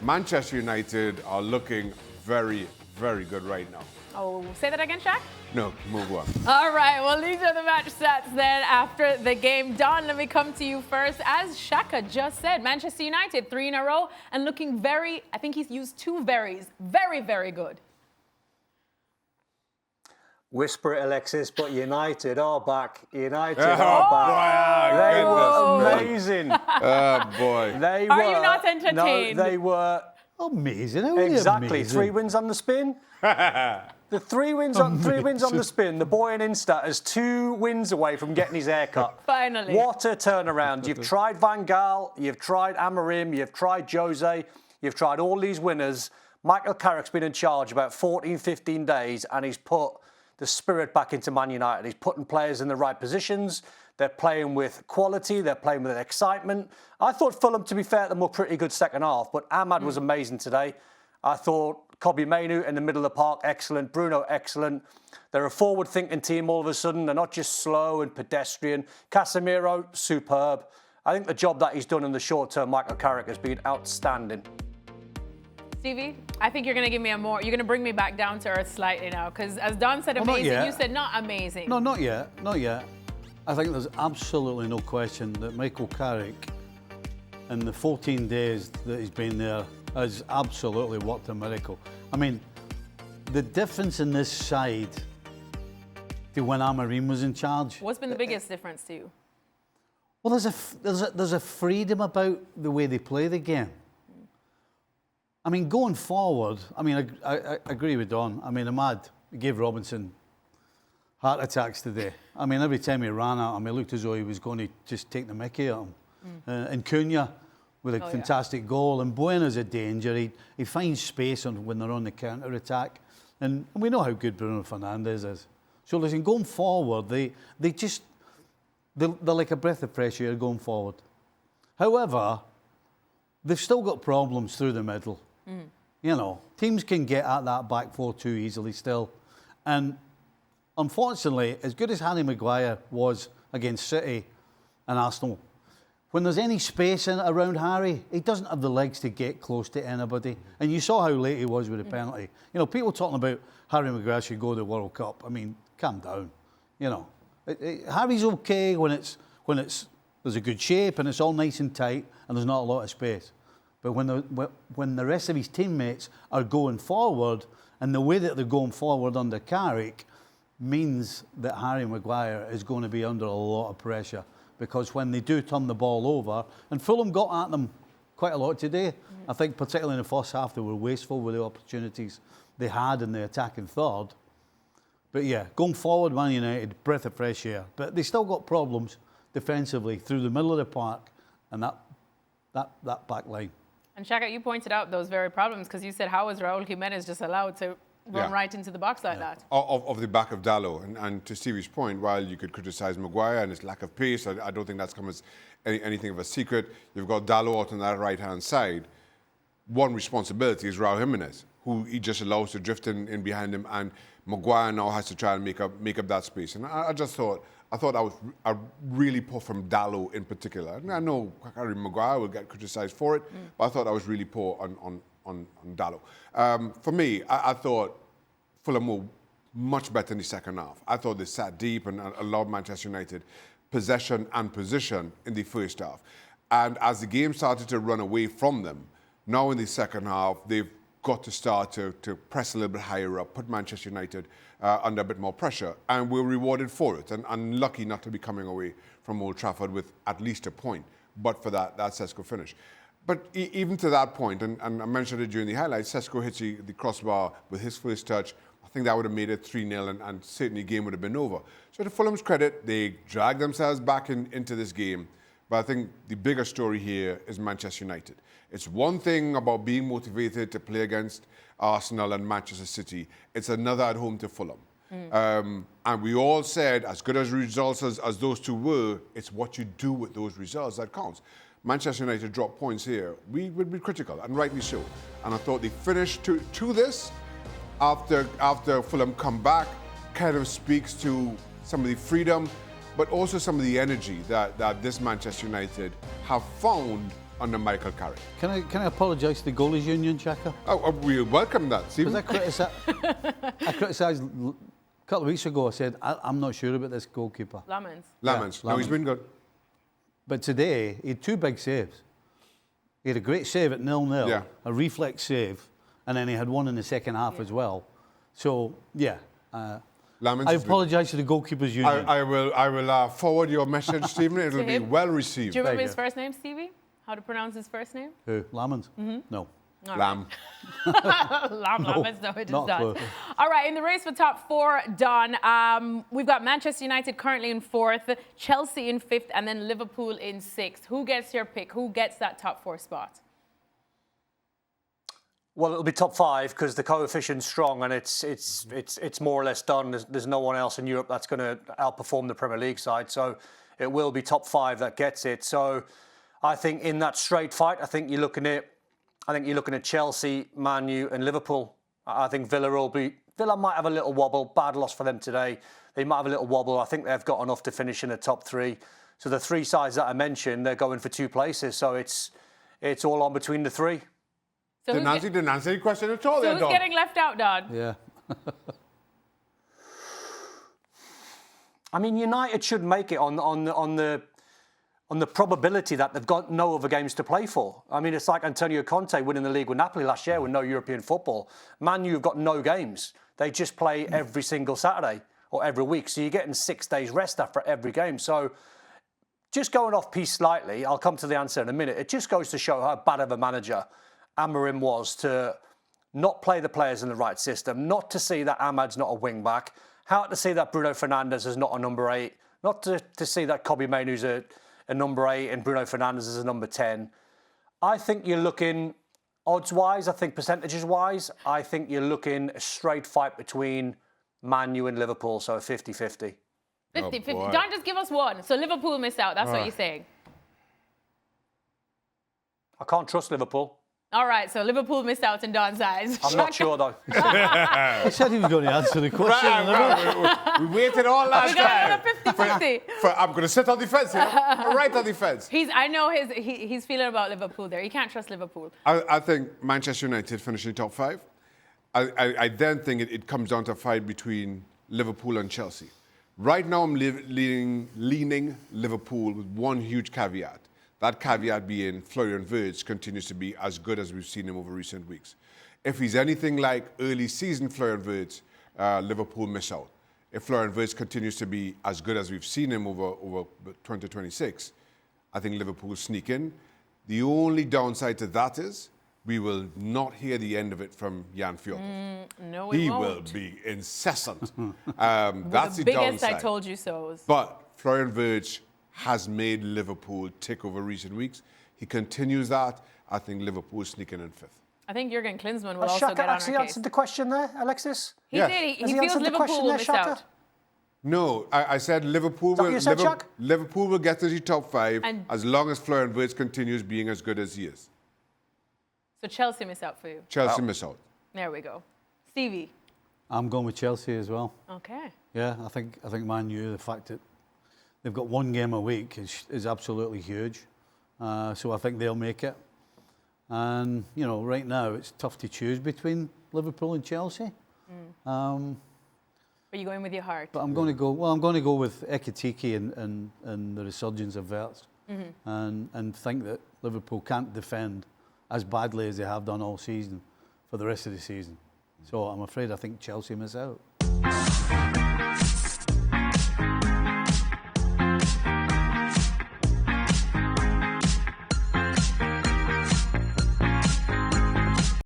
Manchester United are looking very, very good right now. Oh, say that again, Shaq? No, move on. All right, well, these are the match stats then after the game. Don, let me come to you first. As Shaka just said, Manchester United, 3 in a row and looking very, I think he's used 2 verys, very, very good. Whisper it, Alexis, but United are back. United are back. They were amazing. Oh, boy. Are you not entertained? No, they were amazing. exactly. Amazing. 3 wins on the spin. The 3 wins on the spin. The boy in Insta is 2 wins away from getting his haircut. Finally. What a turnaround. You've tried Van Gaal, you've tried Amorim, you've tried Jose, you've tried all these winners. Michael Carrick's been in charge about 14, 15 days and he's put the spirit back into Man United. He's putting players in the right positions. They're playing with quality. They're playing with excitement. I thought Fulham, to be fair, them were pretty good second half, but Ahmad was amazing today. I thought Kobbie Mainoo in the middle of the park, excellent. Bruno, excellent. They're a forward-thinking team all of a sudden. They're not just slow and pedestrian. Casemiro, superb. I think the job that he's done in the short term, Michael Carrick, has been outstanding. Stevie, I think you're going to give me you're going to bring me back down to earth slightly now, because as Don said amazing, you said not amazing. No, not yet. I think there's absolutely no question that Michael Carrick, in the 14 days that he's been there, has absolutely worked a miracle. I mean, the difference in this side to when Amorim was in charge. What's been the biggest difference to you? Well, there's a freedom about the way they play the game. I mean, going forward, I mean, I agree with Don. I mean, Ahmad gave Robinson heart attacks today. I mean, every time he ran at him, he looked as though he was going to just take the mickey at him. And Cunha with a fantastic goal. And Buena's a danger. He finds space when they're on the counter-attack. And we know how good Bruno Fernandes is. So, listen, going forward, they're like a breath of fresh air going forward. However, they've still got problems through the middle. You know, teams can get at that back 4 too easily still. And unfortunately, as good as Harry Maguire was against City and Arsenal, when there's any space around Harry, he doesn't have the legs to get close to anybody. And you saw how late he was with the penalty. You know, people talking about Harry Maguire should go to the World Cup. I mean, calm down. You know, Harry's okay when there's a good shape and it's all nice and tight and there's not a lot of space. But when the rest of his teammates are going forward, and the way that they're going forward under Carrick means that Harry Maguire is going to be under a lot of pressure, because when they do turn the ball over, and Fulham got at them quite a lot today. I think particularly in the first half they were wasteful with the opportunities they had in the attacking third. But yeah, going forward, Man United, breath of fresh air. But they still got problems defensively through the middle of the park and that back line. And Shaka, you pointed out those very problems, because you said, how is Raul Jimenez just allowed to run right into the box like that? Of the back of Dalot. And to Stevie's point, while you could criticise Maguire and his lack of pace, I don't think that's come as anything of a secret. You've got Dalot out on that right-hand side. One responsibility is Raul Jimenez, who he just allows to drift in behind him, and Maguire now has to try and make up that space. And I thought that was really poor from Dalot in particular. And I know Harry Maguire will get criticised for it, but I thought that was really poor on Dalot. For me, I thought Fulham were much better in the second half. I thought they sat deep and allowed Manchester United possession and position in the first half. And as the game started to run away from them, now in the second half, they've got to start to press a little bit higher up, put Manchester United under a bit more pressure, and we're rewarded for it. And lucky not to be coming away from Old Trafford with at least a point, but for that Sesko finish. But even to that point, and I mentioned it during the highlights, Sesko hits the crossbar with his first touch. I think that would have made it 3-0, and certainly the game would have been over. So to Fulham's credit, they dragged themselves back into this game. But I think the bigger story here is Manchester United. It's one thing about being motivated to play against Arsenal and Manchester City. It's another at home to Fulham. And we all said, as good as results as those two were, it's what you do with those results that counts. Manchester United dropped points here. We would be critical, and rightly so. And I thought they finished to this after Fulham come back, kind of speaks to some of the freedom, but also some of the energy that this Manchester United have found under Michael Carrick. Can I apologise to the goalies union, Shaka? Oh, we welcome that, Stephen. Because I criticised a couple of weeks ago. I said I'm not sure about this goalkeeper. Lamans. Lamans. No, he's been good. But today he had 2 big saves. He had a great save at 0-0, Yeah. a reflex save, and then he had one in the second half as well. So yeah. Lamans I has been- apologise to the goalkeepers union. I will forward your message, Stephen. It'll be him? well received. Do you remember Thank his first name, Stevie? How to pronounce his first name? Who? Lamans? No. Lamb. Lamans, no, it is not a done. clue. All right, in the race for top 4, done. We've got Manchester United currently in 4th, Chelsea in 5th, and then Liverpool in 6th. Who gets your pick? Who gets that top 4 spot? Well, it'll be top 5 because the coefficient's strong and it's more or less done. There's no one else in Europe that's going to outperform the Premier League side, so it will be top 5 that gets it. So I think in that straight fight, I think you're looking at Chelsea, Man U, and Liverpool. I think Villa might have a little wobble. Bad loss for them today. They might have a little wobble. I think they've got enough to finish in the top 3. So the 3 sides that I mentioned, they're going for 2 places. So it's all on between the 3. So Didn't answer your question at all so there, who's Don. getting left out, Don? Yeah. I mean, United should make it on the probability that they've got no other games to play for. I mean, it's like Antonio Conte winning the league with Napoli last year with no European football. Man U have got no games. They just play every single Saturday or every week. So you're getting 6 days rest after every game. So just going off piece slightly, I'll come to the answer in a minute. It just goes to show how bad of a manager Amorim was to not play the players in the right system, not to see that Ahmad's not a wing-back, how to see that Bruno Fernandes is not a number 8, not to see that Kobbie Mainoo's a number 8 and Bruno Fernandes is a number 10. I think you're looking, odds-wise, I think percentages-wise, I think you're looking a straight fight between Man U and Liverpool, so a 50-50. 50-50. boy. Don, just give us one. So Liverpool missed out. That's what you're saying. I can't trust Liverpool. All right, so Liverpool missed out in Don's eyes. I'm not sure, though. He said he was going to answer the question. We waited all last We got time. another 50-50. I'm going to sit on defence here. Right on defence. I know he's feeling about Liverpool there. You can't trust Liverpool. I think Manchester United finishing top 5. I then think it comes down to a fight between Liverpool and Chelsea. Right now, I'm leaning Liverpool with one huge caveat. That caveat being Florian Wirtz continues to be as good as we've seen him over recent weeks. If he's anything like early season Florian Wirtz, Liverpool miss out. If Florian Wirtz continues to be as good as we've seen him over 2026, I think Liverpool sneak in. The only downside to that is we will not hear the end of it from Jan Fjordov. No, we He won't. will be incessant. That's the biggest downside. I told you so's. But Florian Wirtz has made Liverpool tick over recent weeks. He continues that. I think Liverpool sneaking in 5th. I think Jurgen Klinsmann will Has also Shaka get on our actually case. answered the question there, Alexis? He Yes. did. Has He he feels answered the Liverpool question will there, miss Shaka? out. No, I said Liverpool that what will. you said, Chuck? Liverpool will get to the top 5 And- as long as Florian Wirtz continues being as good as he is. So Chelsea miss out for you. Chelsea miss out. There we go. Stevie. I'm going with Chelsea as well. Okay. Yeah, I think Man U, the fact that they've got 1 game a week is absolutely huge. So I think they'll make it. And, right now it's tough to choose between Liverpool and Chelsea. Are you going with your heart? But I'm going to go with Ekitike and the resurgence of Wirtz. And think that Liverpool can't defend as badly as they have done all season for the rest of the season. So I'm afraid I think Chelsea miss out.